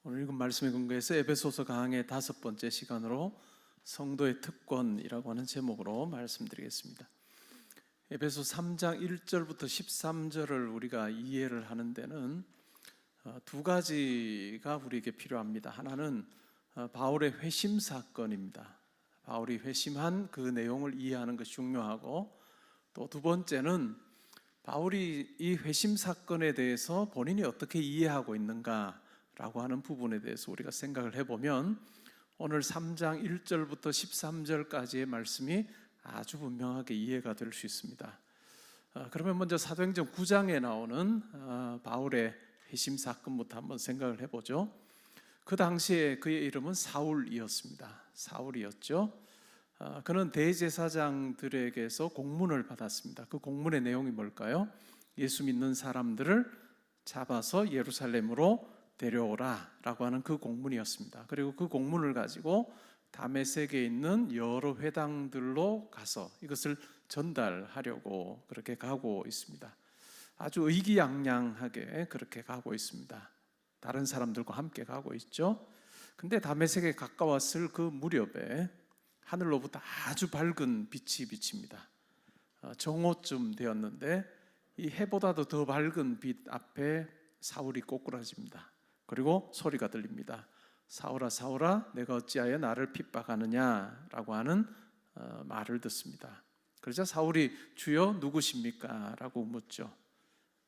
오늘 읽은 말씀에 근거해서 에베소서 강의 5번째 시간으로 성도의 특권이라고 하는 제목으로 말씀드리겠습니다. 에베소 3장 1절부터 13절을 우리가 이해를 하는 데는 두 가지가 우리에게 필요합니다. 하나는 바울의 회심 사건입니다. 바울이 회심한 그 내용을 이해하는 것이 중요하고, 또 두 번째는 바울이 이 회심 사건에 대해서 본인이 어떻게 이해하고 있는가 라고 하는 부분에 대해서 우리가 생각을 해보면 오늘 3장 1절부터 13절까지의 말씀이 아주 분명하게 이해가 될 수 있습니다. 그러면 먼저 사도행전 9장에 나오는 바울의 회심 사건부터 한번 생각을 해보죠. 그 당시에 그의 이름은 사울이었습니다. 사울이었죠. 그는 대제사장들에게서 공문을 받았습니다. 그 공문의 내용이 뭘까요? 예수 믿는 사람들을 잡아서 예루살렘으로 데려오라 라고 하는 그 공문이었습니다. 그리고 그 공문을 가지고 다메섹에 있는 여러 회당들로 가서 이것을 전달하려고 그렇게 가고 있습니다. 아주 의기양양하게 그렇게 가고 있습니다. 다른 사람들과 함께 가고 있죠. 근데 다메섹에 가까웠을 그 무렵에 하늘로부터 아주 밝은 빛이 비칩니다. 정오쯤 되었는데 이 해보다도 더 밝은 빛 앞에 사울이 꼬꾸라집니다. 그리고 소리가 들립니다. 사울아 사울아 내가 어찌하여 나를 핍박하느냐 라고 하는 말을 듣습니다. 그러자 사울이 주여 누구십니까? 라고 묻죠.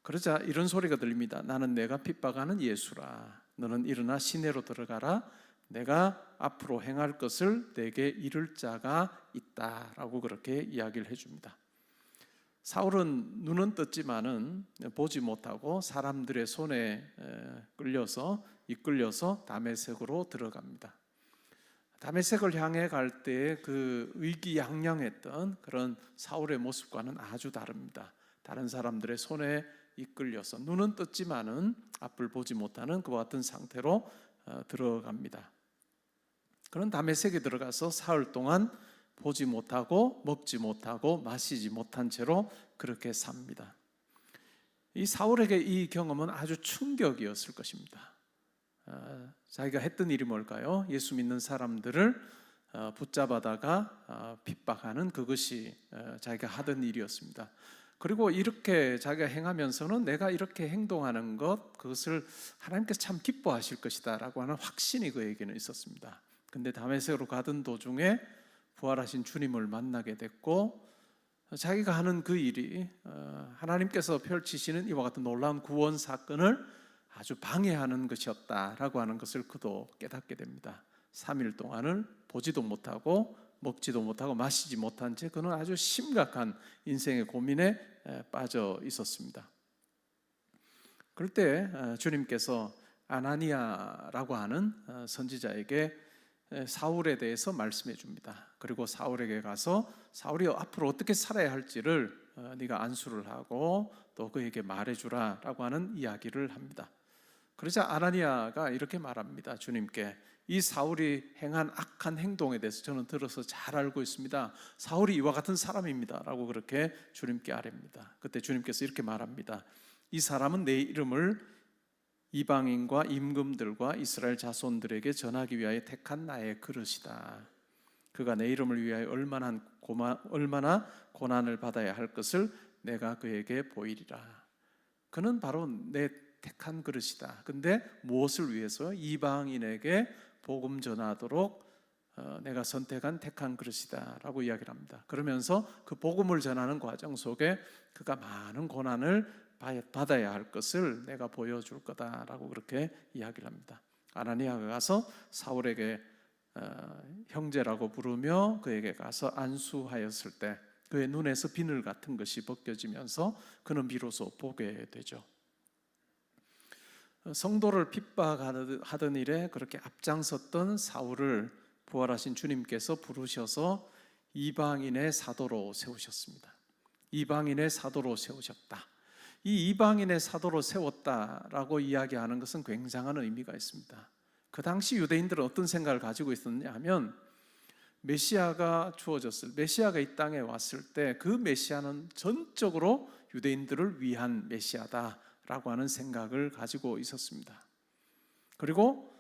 그러자 이런 소리가 들립니다. 나는 내가 핍박하는 예수라. 너는 일어나 시내로 들어가라. 내가 앞으로 행할 것을 내게 이를 자가 있다 라고 그렇게 이야기를 해줍니다. 사울은 눈은 떴지만은 보지 못하고 사람들의 손에 이끌려서 다메섹으로 들어갑니다. 다메섹을 향해 갈 때 그 의기양양했던 그런 사울의 모습과는 아주 다릅니다. 다른 사람들의 손에 이끌려서 눈은 떴지만은 앞을 보지 못하는 그와 같은 상태로 들어갑니다. 그런 다메섹에 들어가서 사흘 동안 보지 못하고 먹지 못하고 마시지 못한 채로 그렇게 삽니다. 이 사울에게 이 경험은 아주 충격이었을 것입니다. 자기가 했던 일이 뭘까요? 예수 믿는 사람들을 붙잡아다가 핍박하는 그것이 자기가 하던 일이었습니다. 그리고 이렇게 자기가 행하면서는 내가 이렇게 행동하는 그것을 하나님께서 참 기뻐하실 것이다 라고 하는 확신이 그에게는 있었습니다. 근데 다메섹으로 가던 도중에 부활하신 주님을 만나게 됐고, 자기가 하는 그 일이 하나님께서 펼치시는 이와 같은 놀라운 구원 사건을 아주 방해하는 것이었다라고 하는 것을 그도 깨닫게 됩니다. 3일 동안을 보지도 못하고 먹지도 못하고 마시지 못한 채 그는 아주 심각한 인생의 고민에 빠져 있었습니다. 그럴 때 주님께서 아나니아라고 하는 선지자에게 사울에 대해서 말씀해 줍니다. 그리고 사울에게 가서 사울이 앞으로 어떻게 살아야 할지를 네가 안수를 하고 또 그에게 말해주라 라고 하는 이야기를 합니다. 그러자 아나니아가 이렇게 말합니다. 주님께 이 사울이 행한 악한 행동에 대해서 저는 들어서 잘 알고 있습니다. 사울이 이와 같은 사람입니다 라고 그렇게 주님께 아뢰입니다. 그때 주님께서 이렇게 말합니다. 이 사람은 내 이름을 이방인과 임금들과 이스라엘 자손들에게 전하기 위하여 택한 나의 그릇이다. 그가 내 이름을 위하여 얼마나 고난을 받아야 할 것을 내가 그에게 보이리라. 그는 바로 내 택한 그릇이다. 근데 무엇을 위해서? 이방인에게 복음 전하도록 내가 선택한 택한 그릇이다 라고 이야기를 합니다. 그러면서 그 복음을 전하는 과정 속에 그가 많은 고난을 받아야 할 것을 내가 보여줄 거다라고 그렇게 이야기를 합니다. 아나니아가 가서 사울에게 형제라고 부르며 그에게 가서 안수하였을 때 그의 눈에서 비늘 같은 것이 벗겨지면서 그는 비로소 보게 되죠. 성도를 핍박하던 일에 그렇게 앞장섰던 사울을 부활하신 주님께서 부르셔서 이방인의 사도로 세우셨습니다. 이방인의 사도로 세우셨다. 이 이방인의 사도로 세웠다라고 이야기하는 것은 굉장한 의미가 있습니다. 그 당시 유대인들은 어떤 생각을 가지고 있었냐 하면 메시아가 이 땅에 왔을 때 그 메시아는 전적으로 유대인들을 위한 메시아다라고 하는 생각을 가지고 있었습니다. 그리고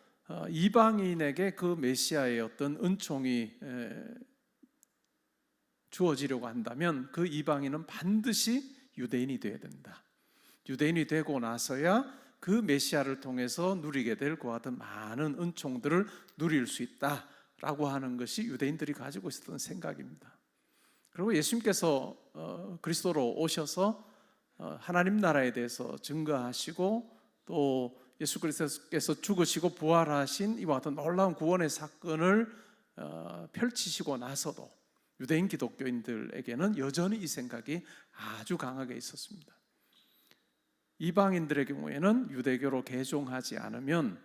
이방인에게 그 메시아의 어떤 은총이 주어지려고 한다면 그 이방인은 반드시 유대인이 되어야 된다. 유대인이 되고 나서야 그 메시아를 통해서 누리게 될 그와 같은 많은 은총들을 누릴 수 있다라고 하는 것이 유대인들이 가지고 있었던 생각입니다. 그리고 예수님께서 그리스도로 오셔서 하나님 나라에 대해서 증거하시고 또 예수 그리스도께서 죽으시고 부활하신 이와 같은 놀라운 구원의 사건을 펼치시고 나서도 유대인 기독교인들에게는 여전히 이 생각이 아주 강하게 있었습니다. 이방인들의 경우에는 유대교로 개종하지 않으면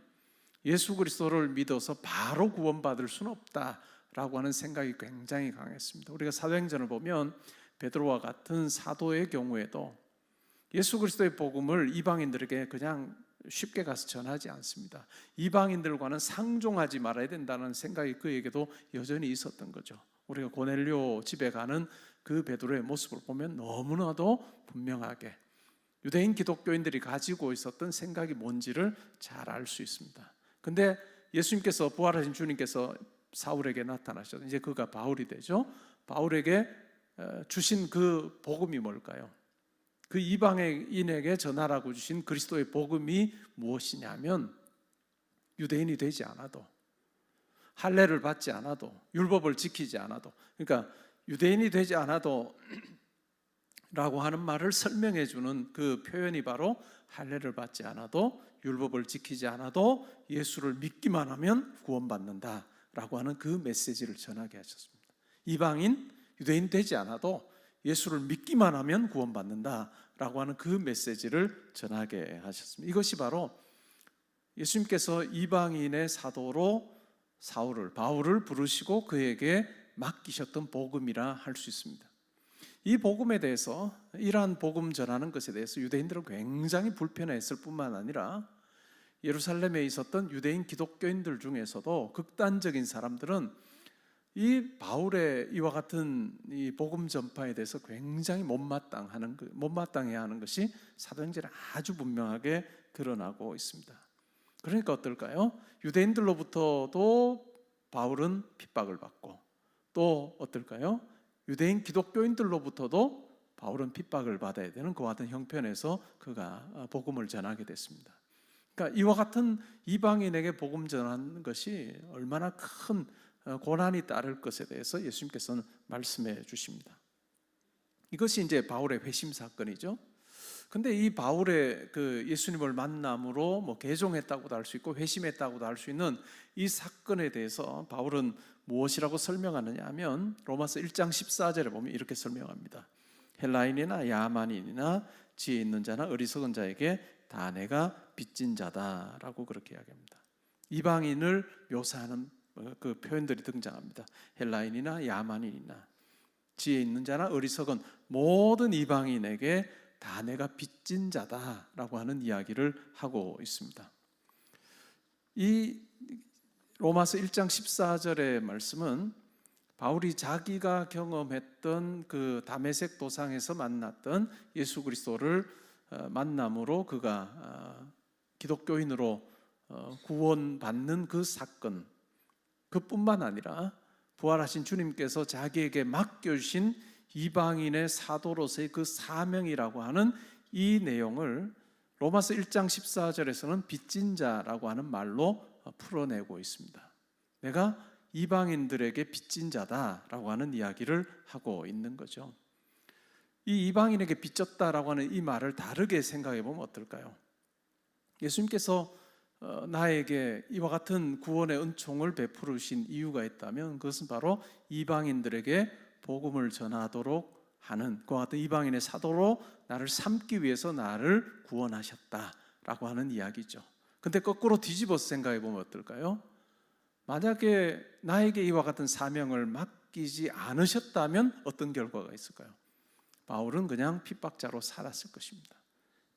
예수 그리스도를 믿어서 바로 구원받을 수는 없다라고 하는 생각이 굉장히 강했습니다. 우리가 사도행전을 보면 베드로와 같은 사도의 경우에도 예수 그리스도의 복음을 이방인들에게 그냥 쉽게 가서 전하지 않습니다. 이방인들과는 상종하지 말아야 된다는 생각이 그에게도 여전히 있었던 거죠. 우리가 고넬료 집에 가는 그 베드로의 모습을 보면 너무나도 분명하게 유대인 기독교인들이 가지고 있었던 생각이 뭔지를 잘 알 수 있습니다. 근데 예수님께서 부활하신 주님께서 사울에게 나타나셔서 이제 그가 바울이 되죠. 바울에게 주신 그 복음이 뭘까요? 그 이방인에게 전하라고 주신 그리스도의 복음이 무엇이냐면 유대인이 되지 않아도 할례를 받지 않아도 율법을 지키지 않아도 그러니까 유대인이 되지 않아도 라고 하는 말을 설명해 주는 그 표현이 바로 할례를 받지 않아도 율법을 지키지 않아도 예수를 믿기만 하면 구원받는다 라고 하는 그 메시지를 전하게 하셨습니다. 이방인, 유대인 되지 않아도 예수를 믿기만 하면 구원받는다 라고 하는 그 메시지를 전하게 하셨습니다. 이것이 바로 예수님께서 이방인의 사도로 바울을 부르시고 그에게 맡기셨던 복음이라 할 수 있습니다. 이 복음에 대해서 이러한 복음 전하는 것에 대해서 유대인들은 굉장히 불편했을 뿐만 아니라 예루살렘에 있었던 유대인 기독교인들 중에서도 극단적인 사람들은 이 바울의 이와 같은 이 복음 전파에 대해서 굉장히 못마땅해야 하는 것이 사도행전에 아주 분명하게 드러나고 있습니다. 그러니까 어떨까요? 유대인들로부터도 바울은 핍박을 받고 또 어떨까요? 유대인 기독교인들로부터도 바울은 핍박을 받아야 되는 그와 같은 형편에서 그가 복음을 전하게 됐습니다. 그러니까 이와 같은 이방인에게 복음 전하는 것이 얼마나 큰 고난이 따를 것에 대해서 예수님께서는 말씀해 주십니다. 이것이 이제 바울의 회심 사건이죠. 근데 이 바울의 그 예수님을 만남으로 뭐 개종했다고도 할 수 있고 회심했다고도 할 수 있는 이 사건에 대해서 바울은 무엇이라고 설명하느냐 하면 로마서 1장 14절에 보면 이렇게 설명합니다. 헬라인이나 야만인이나 지혜 있는 자나 어리석은 자에게 다 내가 빚진 자다라고 그렇게 이야기합니다. 이방인을 묘사하는 그 표현들이 등장합니다. 헬라인이나 야만인이나 지혜 있는 자나 어리석은 모든 이방인에게 다 내가 빚진 자다라고 하는 이야기를 하고 있습니다. 이 로마서 1장 14절의 말씀은 바울이 자기가 경험했던 그 다메섹 도상에서 만났던 예수 그리스도를 만남으로 그가 기독교인으로 구원받는 그 사건, 그뿐만 아니라 부활하신 주님께서 자기에게 맡겨주신 이방인의 사도로서의 그 사명이라고 하는 이 내용을 로마서 1장 14절에서는 빚진 자라고 하는 말로 풀어내고 있습니다. 내가 이방인들에게 빚진 자다라고 하는 이야기를 하고 있는 거죠. 이 이방인에게 빚졌다라고 하는 이 말을 다르게 생각해 보면 어떨까요? 예수님께서 나에게 이와 같은 구원의 은총을 베푸르신 이유가 있다면 그것은 바로 이방인들에게 복음을 전하도록 하는 그와 같은 이방인의 사도로 나를 삼기 위해서 나를 구원하셨다라고 하는 이야기죠. 근데 거꾸로 뒤집어서 생각해 보면 어떨까요? 만약에 나에게 이와 같은 사명을 맡기지 않으셨다면 어떤 결과가 있을까요? 바울은 그냥 핍박자로 살았을 것입니다.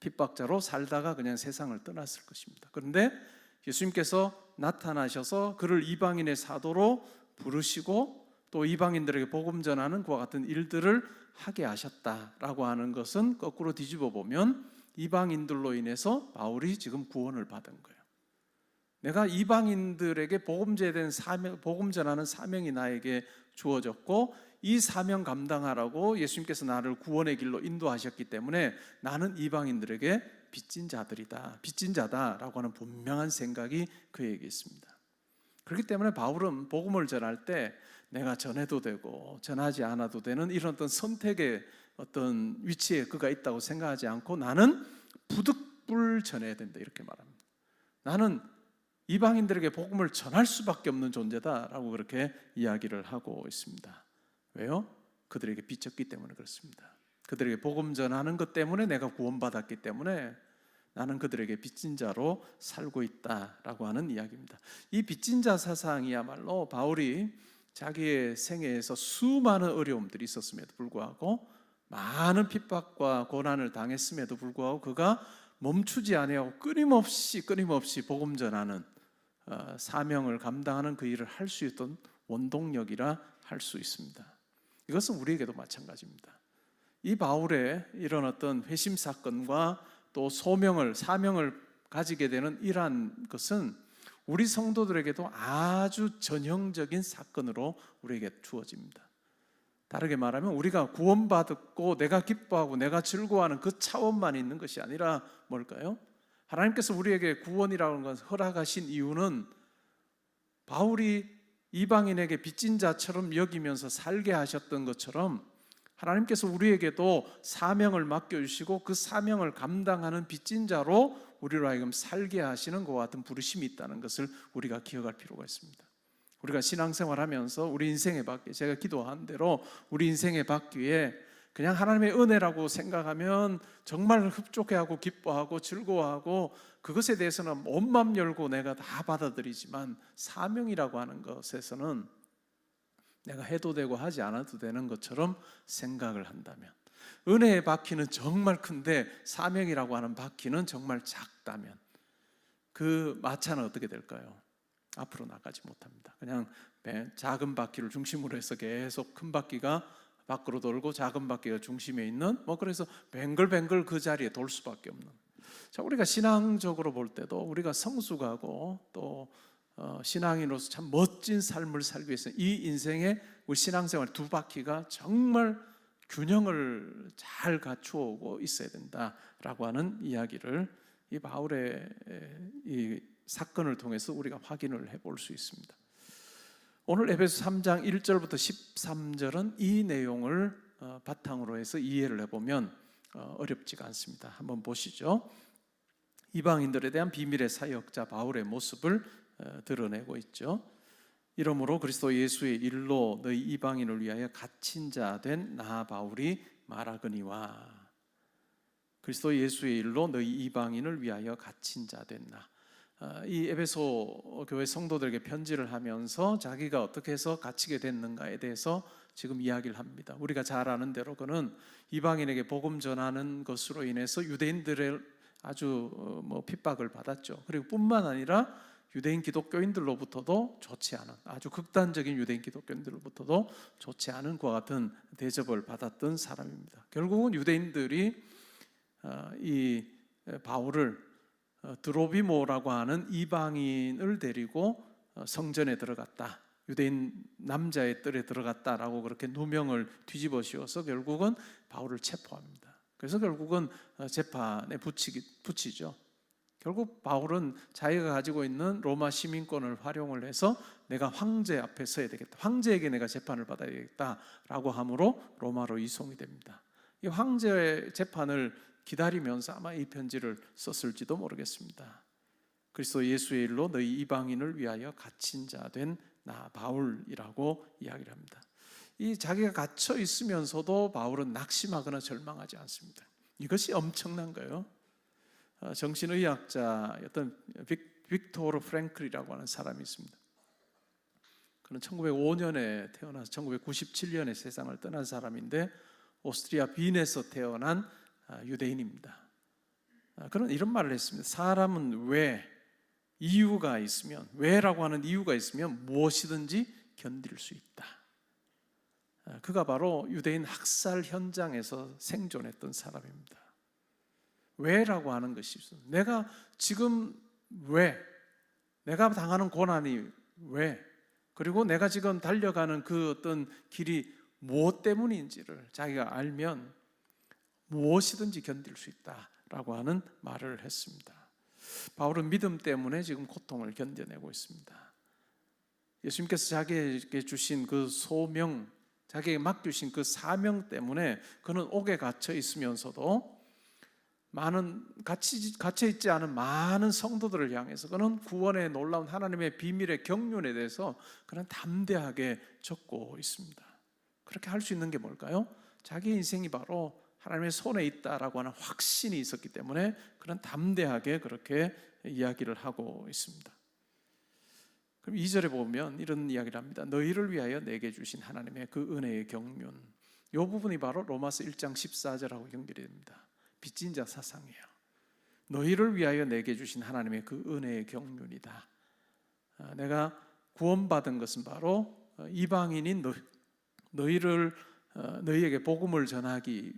핍박자로 살다가 그냥 세상을 떠났을 것입니다. 그런데 예수님께서 나타나셔서 그를 이방인의 사도로 부르시고 또 이방인들에게 복음 전하는 그와 같은 일들을 하게 하셨다라고 하는 것은 거꾸로 뒤집어 보면 이방인들로 인해서 바울이 지금 구원을 받은 거예요. 내가 이방인들에게 복음제된 사명, 복음 전하는 사명이 나에게 주어졌고, 이 사명 감당하라고 예수님께서 나를 구원의 길로 인도하셨기 때문에 나는 이방인들에게 빚진 자들이다, 빚진 자다라고 하는 분명한 생각이 그에게 있습니다. 그렇기 때문에 바울은 복음을 전할 때 내가 전해도 되고 전하지 않아도 되는 이런 어떤 선택의 어떤 위치에 그가 있다고 생각하지 않고, 나는 부득불 전해야 된다, 이렇게 말합니다. 나는 이방인들에게 복음을 전할 수밖에 없는 존재다라고 그렇게 이야기를 하고 있습니다. 왜요? 그들에게 빚졌기 때문에 그렇습니다. 그들에게 복음 전하는 것 때문에 내가 구원받았기 때문에 나는 그들에게 빚진 자로 살고 있다라고 하는 이야기입니다. 이 빚진 자 사상이야말로 바울이 자기의 생애에서 수많은 어려움들이 있었음에도 불구하고, 많은 핍박과 고난을 당했음에도 불구하고 그가 멈추지 아니하고 끊임없이 복음 전하는 사명을 감당하는 그 일을 할 수 있던 원동력이라 할 수 있습니다. 이것은 우리에게도 마찬가지입니다. 이 바울의 이런 어떤 회심 사건과 또 사명을 가지게 되는 이러한 것은 우리 성도들에게도 아주 전형적인 사건으로 우리에게 주어집니다. 다르게 말하면 우리가 구원받고 내가 기뻐하고 내가 즐거워하는 그 차원만 있는 것이 아니라 뭘까요? 하나님께서 우리에게 구원이라는 것을 허락하신 이유는 바울이 이방인에게 빚진 자처럼 여기면서 살게 하셨던 것처럼 하나님께서 우리에게도 사명을 맡겨주시고 그 사명을 감당하는 빚진 자로 우리로 하여금 살게 하시는 것과 같은 부르심이 있다는 것을 우리가 기억할 필요가 있습니다. 우리가 신앙생활하면서 우리 인생의 바퀴, 제가 기도한 대로 우리 인생의 바퀴에 그냥 하나님의 은혜라고 생각하면 정말 흡족해하고 기뻐하고 즐거워하고 그것에 대해서는 온 마음 열고 내가 다 받아들이지만, 사명이라고 하는 것에서는 내가 해도 되고 하지 않아도 되는 것처럼 생각을 한다면, 은혜의 바퀴는 정말 큰데 사명이라고 하는 바퀴는 정말 작다면 그 마차는 어떻게 될까요? 앞으로 나가지 못합니다. 그냥 작은 바퀴를 중심으로 해서 계속 큰 바퀴가 밖으로 돌고 작은 바퀴가 중심에 있는, 그래서 뱅글뱅글 그 자리에 돌 수밖에 없는. 자, 우리가 신앙적으로 볼 때도 우리가 성숙하고 또 신앙인으로서 참 멋진 삶을 살기 위해서 이 인생의 우리 신앙생활 두 바퀴가 정말 균형을 잘 갖추어 있어야 된다라고 하는 이야기를 이 바울의 이 사건을 통해서 우리가 확인을 해볼 수 있습니다. 오늘 에베소 3장 1절부터 13절은 이 내용을 바탕으로 해서 이해를 해보면 어렵지가 않습니다. 한번 보시죠. 이방인들에 대한 비밀의 사역자 바울의 모습을 드러내고 있죠. 이러므로 그리스도 예수의 일로 너희 이방인을 위하여 갇힌 자 된 나 바울이 말하거니와, 그리스도 예수의 일로 너희 이방인을 위하여 갇힌 자 된 나. 이 에베소 교회 성도들에게 편지를 하면서 자기가 어떻게 해서 갇히게 됐는가에 대해서 지금 이야기를 합니다. 우리가 잘 아는 대로 그는 이방인에게 복음 전하는 것으로 인해서 유대인들의 아주 핍박을 받았죠. 그리고 뿐만 아니라 유대인 기독교인들로부터도 좋지 않은, 아주 극단적인 유대인 기독교인들로부터도 좋지 않은 그와 같은 대접을 받았던 사람입니다. 결국은 유대인들이 이 바울을 드로비모라고 하는 이방인을 데리고 성전에 들어갔다, 유대인 남자의 뜰에 들어갔다라고 그렇게 누명을 뒤집어 씌워서 결국은 바울을 체포합니다. 그래서 결국은 재판에 붙이죠. 결국 바울은 자기가 가지고 있는 로마 시민권을 활용을 해서 내가 황제 앞에 서야 되겠다, 황제에게 내가 재판을 받아야 되겠다라고 함으로 로마로 이송이 됩니다. 이 황제의 재판을 기다리면서 아마 이 편지를 썼을지도 모르겠습니다. 그리스도 예수의 일로 너희 이방인을 위하여 갇힌 자 된 나 바울이라고 이야기를 합니다. 이 자기가 갇혀 있으면서도 바울은 낙심하거나 절망하지 않습니다. 이것이 엄청난 거예요. 정신의학자였던 빅토르 프랭클이라고 하는 사람이 있습니다. 그는 1905년에 태어나서 1997년에 세상을 떠난 사람인데 오스트리아 빈에서 태어난 유대인입니다. 그는 이런 말을 했습니다. 사람은 이유가 있으면, 왜라고 하는 이유가 있으면 무엇이든지 견딜 수 있다. 그가 바로 유대인 학살 현장에서 생존했던 사람입니다. 왜라고 하는 것이 있어요. 내가 지금 내가 당하는 고난이 왜, 그리고 내가 지금 달려가는 그 어떤 길이 무엇 때문인지를 자기가 알면 무엇이든지 견딜 수 있다라고 하는 말을 했습니다. 바울은 믿음 때문에 지금 고통을 견뎌내고 있습니다. 예수님께서 자기에게 주신 그 소명, 자기에게 맡기신 그 사명 때문에 그는 옥에 갇혀 있으면서도 갇혀 있지 않은 많은 성도들을 향해서 그는 구원의 놀라운 하나님의 비밀의 경륜에 대해서 그는 담대하게 적고 있습니다. 그렇게 할 수 있는 게 뭘까요? 자기 인생이 바로 하나님의 손에 있다라고 하는 확신이 있었기 때문에 그는 담대하게 그렇게 이야기를 하고 있습니다. 그럼 2절에 보면 이런 이야기를 합니다. 너희를 위하여 내게 주신 하나님의 그 은혜의 경륜. 이 부분이 바로 로마서 1장 14절하고 연결이 됩니다. 빚진 자 사상이에요. 너희를 위하여 내게 주신 하나님의 그 은혜의 경륜이다. 내가 구원받은 것은 바로 이방인인 너희에게 복음을 전하기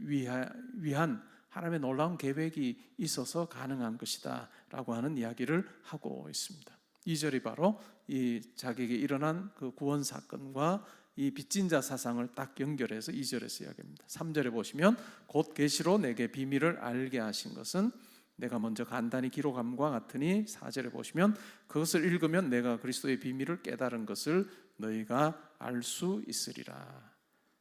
위한 하나님의 놀라운 계획이 있어서 가능한 것이다 라고 하는 이야기를 하고 있습니다. 2절이 바로 이 자기에게 일어난 그 구원 사건과 이 빚진 자 사상을 딱 연결해서 2절에서 이야기합니다. 3절에 보시면 곧 계시로 내게 비밀을 알게 하신 것은 내가 먼저 간단히 기록함과 같으니 4절에 보시면 그것을 읽으면 내가 그리스도의 비밀을 깨달은 것을 너희가 알 수 있으리라.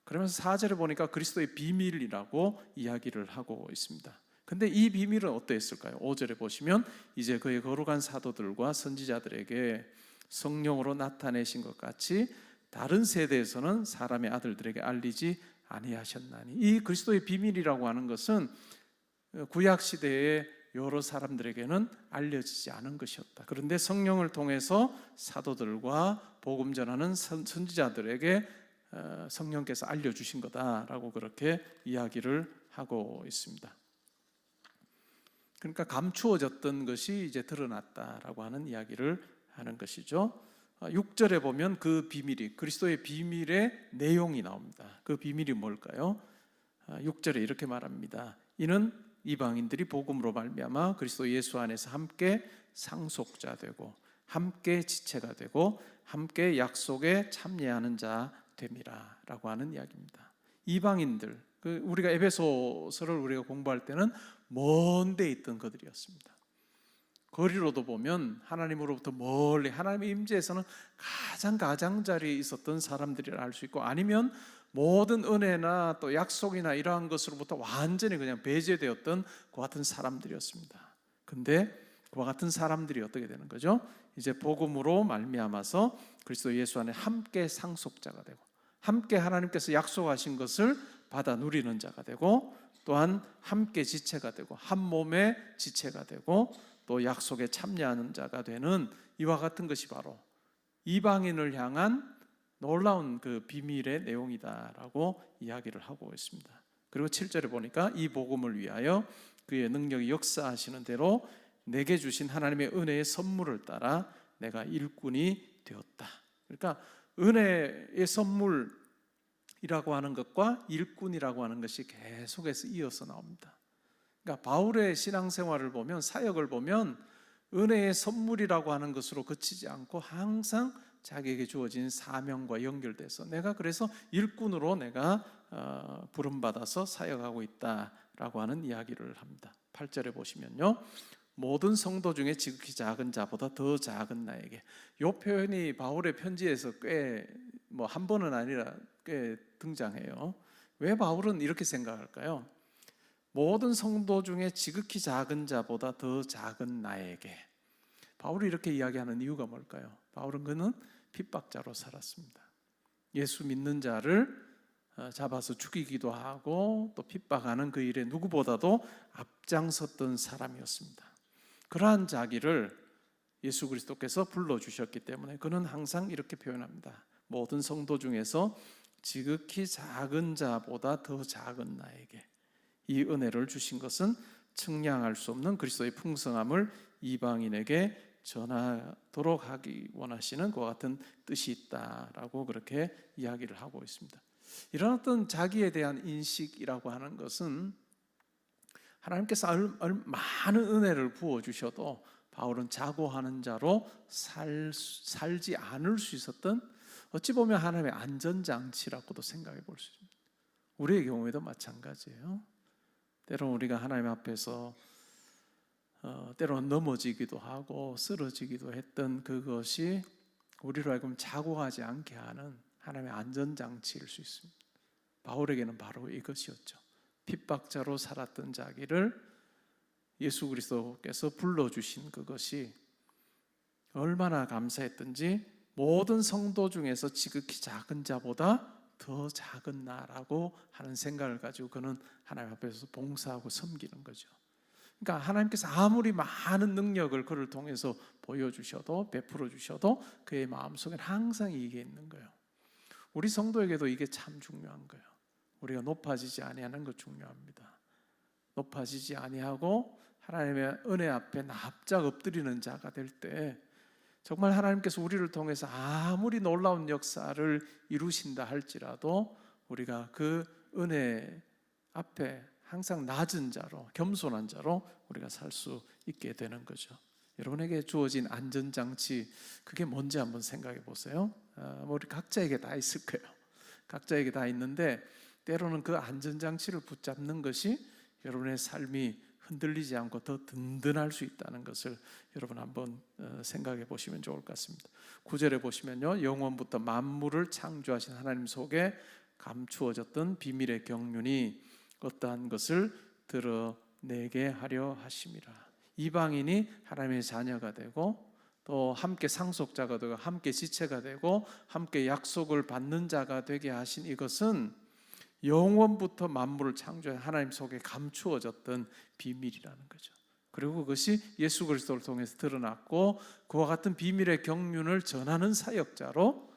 그러면서 4절에 보니까 그리스도의 비밀이라고 이야기를 하고 있습니다. 근데 이 비밀은 어떠했을까요? 5절에 보시면 이제 그의 거룩한 사도들과 선지자들에게 성령으로 나타내신 것 같이 다른 세대에서는 사람의 아들들에게 알리지 아니하셨나니. 이 그리스도의 비밀이라고 하는 것은 구약 시대의 여러 사람들에게는 알려지지 않은 것이었다. 그런데 성령을 통해서 사도들과 복음 전하는 선지자들에게 성령께서 알려주신 거다라고 그렇게 이야기를 하고 있습니다. 그러니까 감추어졌던 것이 이제 드러났다라고 하는 이야기를 하는 것이죠. 6절에 보면 그 비밀이, 그리스도의 비밀의 내용이 나옵니다. 그 비밀이 뭘까요? 6절에 이렇게 말합니다. 이는 이방인들이 복음으로 말미암아 그리스도 예수 안에서 함께 상속자 되고 함께 지체가 되고 함께 약속에 참여하는 자 됨이라 라고 하는 이야기입니다. 이방인들, 우리가 에베소서를 우리가 공부할 때는 먼 데 있던 그들이었습니다. 거리로도 보면 하나님으로부터 멀리, 하나님의 임재에서는 가장 가장자리에 있었던 사람들이라 알 수 있고, 아니면 모든 은혜나 또 약속이나 이러한 것으로부터 완전히 그냥 배제되었던 그 같은 사람들이었습니다. 근데 그와 같은 사람들이 어떻게 되는 거죠? 이제 복음으로 말미암아서 그리스도 예수 안에 함께 상속자가 되고 함께 하나님께서 약속하신 것을 받아 누리는 자가 되고, 또한 함께 지체가 되고 한 몸의 지체가 되고 또 약속에 참여하는 자가 되는 이와 같은 것이 바로 이방인을 향한 놀라운 그 비밀의 내용이다라고 이야기를 하고 있습니다. 그리고 7절에 보니까 이 복음을 위하여 그의 능력이 역사하시는 대로 내게 주신 하나님의 은혜의 선물을 따라 내가 일꾼이 되었다. 그러니까 은혜의 선물이라고 하는 것과 일꾼이라고 하는 것이 계속해서 이어서 나옵니다. 그러니까 바울의 신앙생활을 보면, 사역을 보면 은혜의 선물이라고 하는 것으로 그치지 않고 항상 자기에게 주어진 사명과 연결돼서 내가 그래서 일꾼으로 내가 부름받아서 사역하고 있다라고 하는 이야기를 합니다. 8절에 보시면요, 모든 성도 중에 지극히 작은 자보다 더 작은 나에게. 이 표현이 바울의 편지에서 꽤 한 번은 아니라 꽤 등장해요. 왜 바울은 이렇게 생각할까요? 모든 성도 중에 지극히 작은 자보다 더 작은 나에게. 바울이 이렇게 이야기하는 이유가 뭘까요? 바울은 그는 핍박자로 살았습니다. 예수 믿는 자를 잡아서 죽이기도 하고 또 핍박하는 그 일에 누구보다도 앞장섰던 사람이었습니다. 그러한 자기를 예수 그리스도께서 불러주셨기 때문에 그는 항상 이렇게 표현합니다. 모든 성도 중에서 지극히 작은 자보다 더 작은 나에게 이 은혜를 주신 것은 측량할 수 없는 그리스도의 풍성함을 이방인에게 전하도록 하기 원하시는 그와 같은 뜻이 있다라고 그렇게 이야기를 하고 있습니다. 이런 어떤 자기에 대한 인식이라고 하는 것은 하나님께서 많은 은혜를 부어주셔도 바울은 자고하는 자로 살지 않을 수 있었던, 어찌 보면 하나님의 안전장치라고도 생각해 볼 수 있습니다. 우리의 경우에도 마찬가지예요. 때로는 우리가 하나님 앞에서 때로는 넘어지기도 하고 쓰러지기도 했던 그것이 우리로 하여금 자고하지 않게 하는 하나님의 안전장치일 수 있습니다. 바울에게는 바로 이것이었죠. 핍박자로 살았던 자기를 예수 그리스도께서 불러주신 그것이 얼마나 감사했던지, 모든 성도 중에서 지극히 작은 자보다 더 작은 나라고 하는 생각을 가지고 그는 하나님 앞에서 봉사하고 섬기는 거죠. 그러니까 하나님께서 아무리 많은 능력을 그를 통해서 보여주셔도, 베풀어 주셔도 그의 마음속에는 항상 이게 있는 거예요. 우리 성도에게도 이게 참 중요한 거예요. 우리가 높아지지 아니하는 것 중요합니다. 높아지지 아니하고 하나님의 은혜 앞에 납작 엎드리는 자가 될 때, 정말 하나님께서 우리를 통해서 아무리 놀라운 역사를 이루신다 할지라도 우리가 그 은혜 앞에 항상 낮은 자로, 겸손한 자로 우리가 살 수 있게 되는 거죠. 여러분에게 주어진 안전장치, 그게 뭔지 한번 생각해 보세요. 우리 각자에게 다 있을 거예요. 각자에게 다 있는데 때로는 그 안전장치를 붙잡는 것이 여러분의 삶이 흔들리지 않고 더 든든할 수 있다는 것을 여러분 한번 생각해 보시면 좋을 것 같습니다. 9절에 보시면요, 영원부터 만물을 창조하신 하나님 속에 감추어졌던 비밀의 경륜이 어떠한 것을 드러내게 하려 하심이라. 이방인이 하나님의 자녀가 되고 또 함께 상속자가 되고 함께 지체가 되고 함께 약속을 받는 자가 되게 하신 이것은 영원부터 만물을 창조한 하나님 속에 감추어졌던 비밀이라는 거죠. 그리고 그것이 예수 그리스도를 통해서 드러났고, 그와 같은 비밀의 경륜을 전하는 사역자로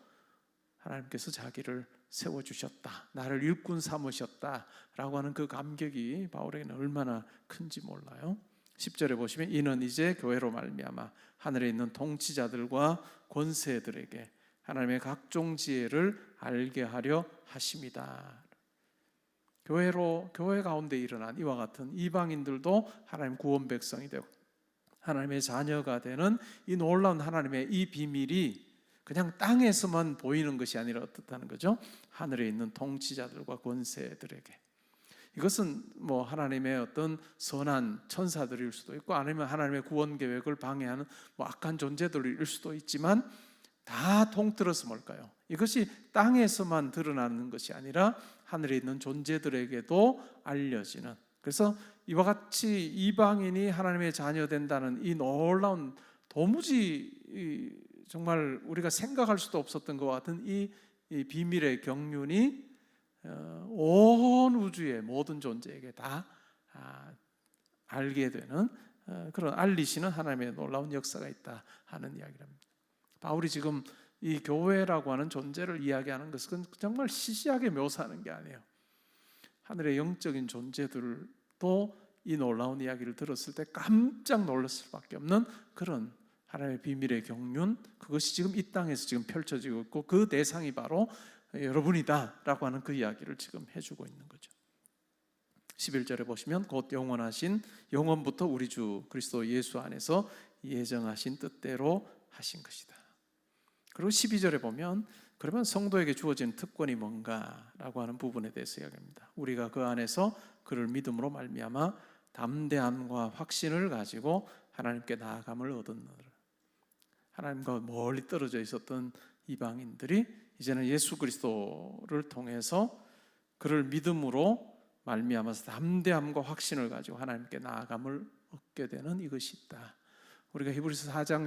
하나님께서 자기를 세워주셨다, 나를 일꾼 삼으셨다라고 하는 그 감격이 바울에게는 얼마나 큰지 몰라요. 10절에 보시면 이는 이제 교회로 말미암아 하늘에 있는 통치자들과 권세들에게 하나님의 각종 지혜를 알게 하려 하심이다. 교회 가운데 일어난 이와 같은 이방인들도 하나님 구원 백성이 되고 하나님의 자녀가 되는 이 놀라운 하나님의 이 비밀이 그냥 땅에서만 보이는 것이 아니라 어떻다는 거죠? 하늘에 있는 통치자들과 권세들에게. 이것은 뭐 하나님의 어떤 선한 천사들일 수도 있고 아니면 하나님의 구원 계획을 방해하는 뭐 악한 존재들일 수도 있지만, 다 통틀어서 뭘까요? 이것이 땅에서만 드러나는 것이 아니라 하늘에 있는 존재들에게도 알려지는, 그래서 이와 같이 이방인이 하나님의 자녀 된다는 이 놀라운, 도무지 정말 우리가 생각할 수도 없었던 것과 같은 이 비밀의 경륜이 온 우주의 모든 존재에게 다 알게 되는 그런 알리시는 하나님의 놀라운 역사가 있다 하는 이야기랍니다. 바울이 지금 이 교회라고 하는 존재를 이야기하는 것은 정말 시시하게 묘사하는 게 아니에요. 하늘의 영적인 존재들도 이 놀라운 이야기를 들었을 때 깜짝 놀랐을 수밖에 없는 그런 하나님의 비밀의 경륜, 그것이 지금 이 땅에서 지금 펼쳐지고 있고 그 대상이 바로 여러분이다라고 하는 그 이야기를 지금 해주고 있는 거죠. 11절에 보시면 곧 영원하신, 영원부터 우리 주 그리스도 예수 안에서 예정하신 뜻대로 하신 것이다. 그리고 12절에 보면 그러면 성도에게 주어진 특권이 뭔가라고 하는 부분에 대해서 이야기합니다. 우리가 그 안에서 그를 믿음으로 말미암아 담대함과 확신을 가지고 하나님께 나아감을 얻었느니라. 하나님과 멀리 떨어져 있었던 이방인들이 이제는 예수 그리스도를 통해서 그를 믿음으로 말미암아서 담대함과 확신을 가지고 하나님께 나아감을 얻게 되는 이것이 있다. 우리가 히브리서 4장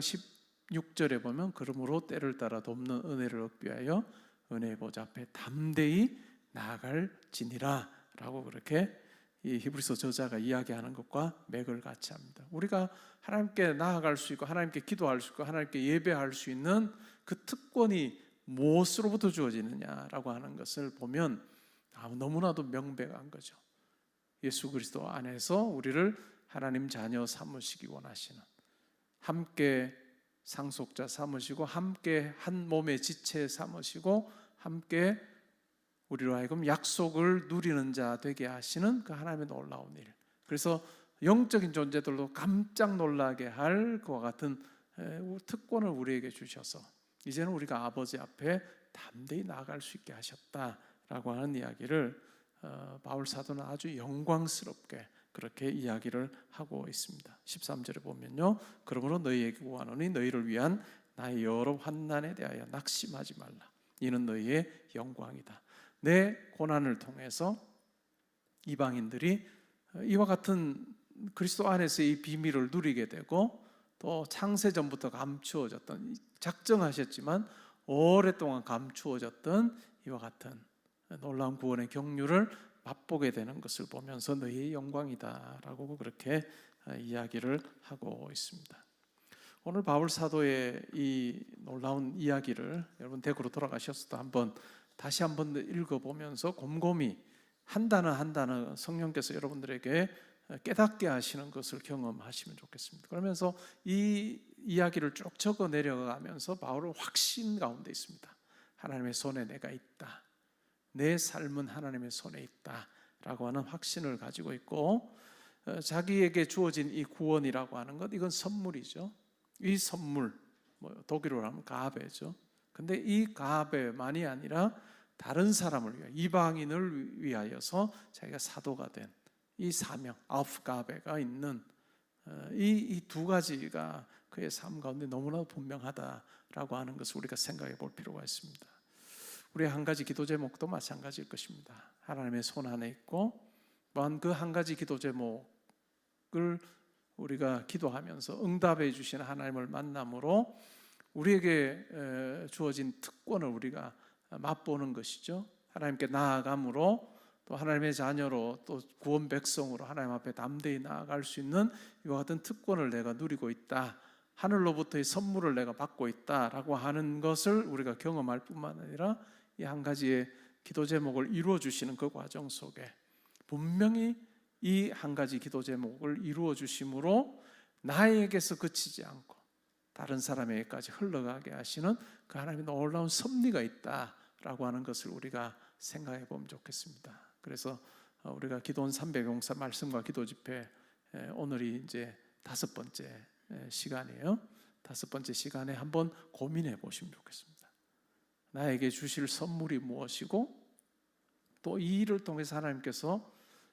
16절에 보면 그러므로 때를 따라 돕는 은혜를 얻기 위하여 은혜의 보좌 앞에 담대히 나아갈지니라 라고 그렇게 이 히브리서 저자가 이야기하는 것과 맥을 같이 합니다. 우리가 하나님께 나아갈 수 있고 하나님께 기도할 수 있고 하나님께 예배할 수 있는 그 특권이 무엇으로부터 주어지느냐라고 하는 것을 보면 너무나도 명백한 거죠. 예수 그리스도 안에서 우리를 하나님 자녀 삼으시기 원하시는, 함께 상속자 삼으시고 함께 한 몸의 지체 삼으시고 함께 우리로 하여금 약속을 누리는 자 되게 하시는 그 하나님의 놀라운 일. 그래서 영적인 존재들도 깜짝 놀라게 할 그와 같은 특권을 우리에게 주셔서 이제는 우리가 아버지 앞에 담대히 나아갈 수 있게 하셨다라고 하는 이야기를 바울 사도는 아주 영광스럽게 그렇게 이야기를 하고 있습니다. 13절에 보면요, 그러므로 너희에게 구하노니 너희를 위한 나의 여러 환난에 대하여 낙심하지 말라. 이는 너희의 영광이다. 내 고난을 통해서 이방인들이 이와 같은 그리스도 안에서 이 비밀을 누리게 되고, 또 창세전부터 감추어졌던, 작정하셨지만 오랫동안 감추어졌던 이와 같은 놀라운 구원의 경륜을 맛보게 되는 것을 보면서 너희의 영광이다라고 그렇게 이야기를 하고 있습니다. 오늘 바울 사도의 이 놀라운 이야기를 여러분 댁으로 돌아가셔서도 다시 한번 읽어보면서 곰곰이 한 단어 한 단어 성령께서 여러분들에게 깨닫게 하시는 것을 경험하시면 좋겠습니다. 그러면서 이 이야기를 쭉 적어 내려가면서 바울은 확신 가운데 있습니다. 하나님의 손에 내가 있다. 내 삶은 하나님의 손에 있다 라고 하는 확신을 가지고 있고, 자기에게 주어진 이 구원이라고 하는 것, 이건 선물이죠. 이 선물, 독일어로 하면 가베죠. 근데 이 가베만이 아니라 다른 사람을 위하여, 이방인을 위하여서 자기가 사도가 된 이 사명, 아우프가베가 있는 이 두 가지가 그의 삶 가운데 너무나 분명하다라고 하는 것을 우리가 생각해 볼 필요가 있습니다. 우리의 한 가지 기도 제목도 마찬가지일 것입니다. 하나님의 손 안에 있고, 또한 그 한 가지 기도 제목을 우리가 기도하면서 응답해 주시는 하나님을 만남으로 우리에게 주어진 특권을 우리가 맛보는 것이죠. 하나님께 나아감으로, 또 하나님의 자녀로, 또 구원 백성으로 하나님 앞에 담대히 나아갈 수 있는 이와 같은 특권을 내가 누리고 있다, 하늘로부터의 선물을 내가 받고 있다라고 하는 것을 우리가 경험할 뿐만 아니라 이 한 가지의 기도 제목을 이루어 주시는 그 과정 속에 분명히 이 한 가지 기도 제목을 이루어 주심으로 나에게서 그치지 않고 다른 사람에게까지 흘러가게 하시는 그 하나님의 놀라운 섭리가 있다라고 하는 것을 우리가 생각해 보면 좋겠습니다. 그래서 우리가 기도원 300용사 말씀과 기도 집회, 오늘이 이제 5번째 시간이에요. 5번째 시간에 한번 고민해 보시면 좋겠습니다. 나에게 주실 선물이 무엇이고, 또 이 일을 통해서 하나님께서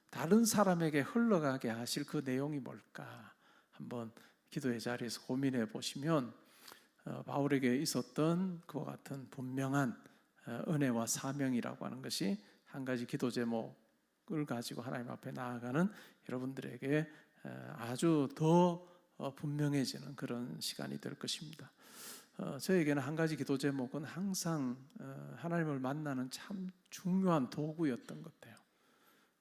다른 사람에게 흘러가게 하실 그 내용이 뭘까 한번 기도의 자리에서 고민해 보시면 바울에게 있었던 그와 같은 분명한 은혜와 사명이라고 하는 것이 한 가지 기도 제목을 가지고 하나님 앞에 나아가는 여러분들에게 아주 더 분명해지는 그런 시간이 될 것입니다. 저에게는 한 가지 기도 제목은 항상 하나님을 만나는 참 중요한 도구였던 것 같아요.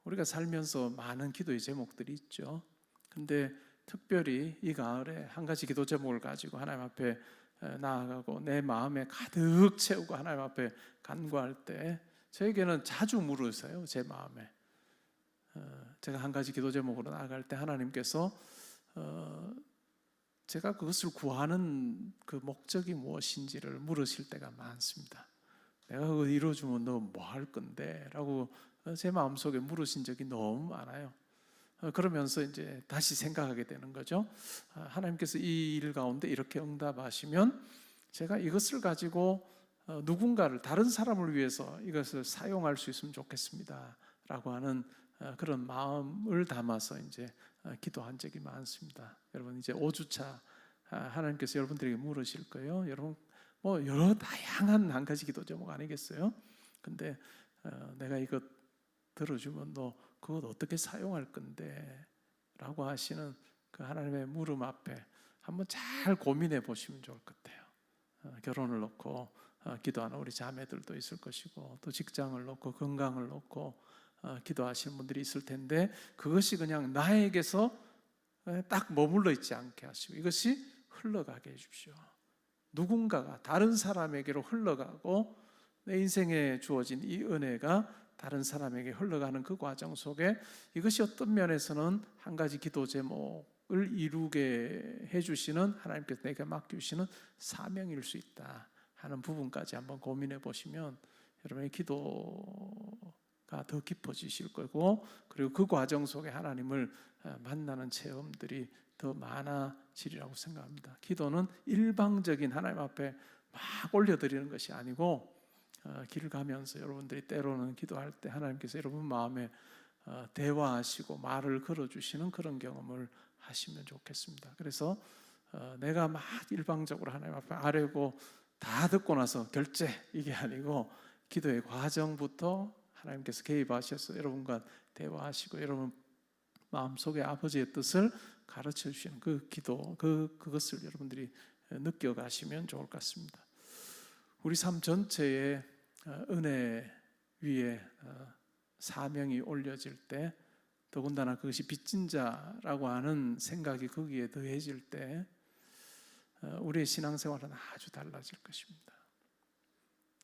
우리가 살면서 많은 기도의 제목들이 있죠. 근데 특별히 이 가을에 한 가지 기도 제목을 가지고 하나님 앞에 나아가고 내 마음에 가득 채우고 하나님 앞에 간구할 때 저에게는 자주 물으세요. 제 마음에 제가 한 가지 기도 제목으로 나아갈 때 하나님께서 제가 그것을 구하는 그 목적이 무엇인지를 물으실 때가 많습니다. 내가 그거 이루어주면 너 뭐 할 건데? 라고 제 마음속에 물으신 적이 너무 많아요. 그러면서 이제 다시 생각하게 되는 거죠. 하나님께서 이 일 가운데 이렇게 응답하시면 제가 이것을 가지고 누군가를, 다른 사람을 위해서 이것을 사용할 수 있으면 좋겠습니다 라고 하는 그런 마음을 담아서 이제 기도한 적이 많습니다. 여러분 이제 5주차 하나님께서 여러분들에게 물으실 거예요. 여러분 여러 다양한 한 가지 기도 제목 아니겠어요? 근데 내가 이것 들어주면 너 그것 어떻게 사용할 건데? 라고 하시는 그 하나님의 물음 앞에 한번 잘 고민해 보시면 좋을 것 같아요. 결혼을 놓고 기도하는 우리 자매들도 있을 것이고, 또 직장을 놓고 건강을 놓고 기도하시는 분들이 있을 텐데, 그것이 그냥 나에게서 딱 머물러 있지 않게 하시고 이것이 흘러가게 해주십시오. 누군가가 다른 사람에게로 흘러가고 내 인생에 주어진 이 은혜가 다른 사람에게 흘러가는 그 과정 속에 이것이 어떤 면에서는 한 가지 기도 제목을 이루게 해주시는, 하나님께서 내게 맡기시는 사명일 수 있다 하는 부분까지 한번 고민해 보시면 여러분의 기도가 더 깊어지실 거고, 그리고 그 과정 속에 하나님을 만나는 체험들이 더 많아지리라고 생각합니다. 기도는 일방적인 하나님 앞에 막 올려드리는 것이 아니고, 길을 가면서 여러분들이 때로는 기도할 때 하나님께서 여러분 마음에 대화하시고 말을 걸어주시는 그런 경험을 하시면 좋겠습니다. 그래서 내가 막 일방적으로 하나님 앞에 아뢰고 다 듣고 나서 결제, 이게 아니고 기도의 과정부터 하나님께서 개입하셔서 여러분과 대화하시고 여러분 마음속에 아버지의 뜻을 가르쳐 주시는 그 기도, 그것을 여러분들이 느껴가시면 좋을 것 같습니다. 우리 삶 전체에 은혜 위에 사명이 올려질 때, 더군다나 그것이 빚진 자라고 하는 생각이 거기에 더해질 때 우리의 신앙생활은 아주 달라질 것입니다.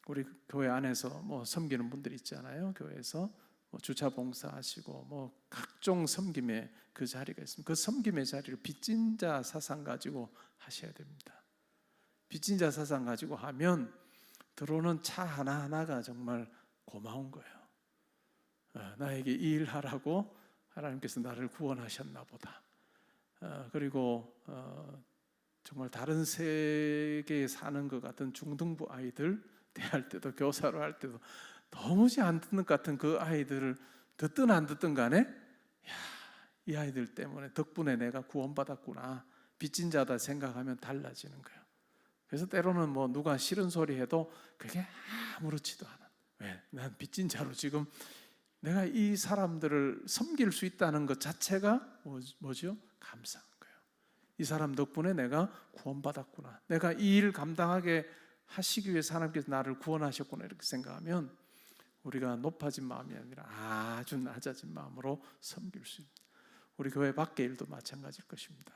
우리 교회 안에서 뭐 섬기는 분들 있잖아요. 교회에서 뭐 주차 봉사하시고 뭐 각종 섬김의 그 자리가 있습니다. 그 섬김의 자리를 빚진 자 사상 가지고 하셔야 됩니다. 빚진 자 사상 가지고 하면 들어오는 차 하나하나가 정말 고마운 거예요. 나에게 이 일하라고 하나님께서 나를 구원하셨나 보다. 그리고 정말 다른 세계에 사는 것 같은 중등부 아이들 대할 때도, 교사로 할 때도 도무지 안 듣는 것 같은 그 아이들을 듣든 안 듣든 간에 이 아이들 때문에 덕분에 내가 구원받았구나, 빚진 자다 생각하면 달라지는 거예요. 그래서 때로는 뭐 누가 싫은 소리 해도 그게 아무렇지도 않아. 왜? 난 빚진 자로 지금 내가 이 사람들을 섬길 수 있다는 것 자체가 뭐죠? 감사한 거예요. 이 사람 덕분에 내가 구원받았구나, 내가 이 일 감당하게 하시기 위해서 하나님께서 나를 구원하셨구나, 이렇게 생각하면 우리가 높아진 마음이 아니라 아주 낮아진 마음으로 섬길 수 있습니다. 우리 교회 밖의 일도 마찬가지일 것입니다.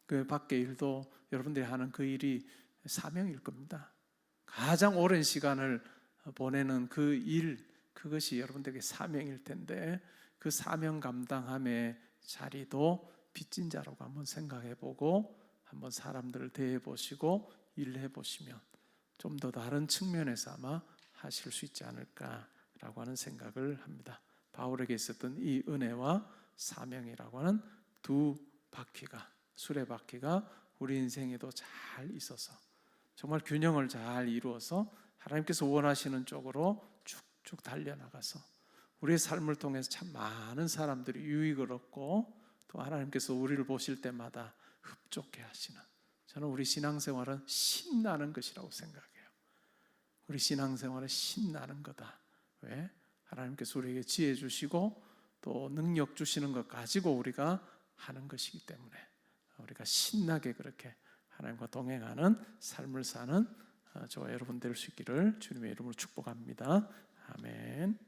교회 밖의 일도 여러분들이 하는 그 일이 사명일 겁니다. 가장 오랜 시간을 보내는 그 일, 그것이 여러분들에게 사명일 텐데, 그 사명 감당함의 자리도 빚진 자라고 한번 생각해보고 한번 사람들을 대해보시고 일해보시면 좀 더 다른 측면에서 아마 하실 수 있지 않을까라고 하는 생각을 합니다. 바울에게 있었던 이 은혜와 사명이라고 하는 두 바퀴가, 수레바퀴가 우리 인생에도 잘 있어서 정말 균형을 잘 이루어서 하나님께서 원하시는 쪽으로 쭉쭉 달려나가서 우리의 삶을 통해서 참 많은 사람들이 유익을 얻고 또 하나님께서 우리를 보실 때마다 흡족해 하시는, 저는 우리 신앙생활은 신나는 것이라고 생각해요. 우리 신앙생활은 신나는 거다. 왜? 하나님께서 우리에게 지혜 주시고 또 능력 주시는 것 가지고 우리가 하는 것이기 때문에 우리가 신나게 그렇게 하나님과 동행하는 삶을 사는 저와 여러분 될 수 있기를 주님의 이름으로 축복합니다. 아멘.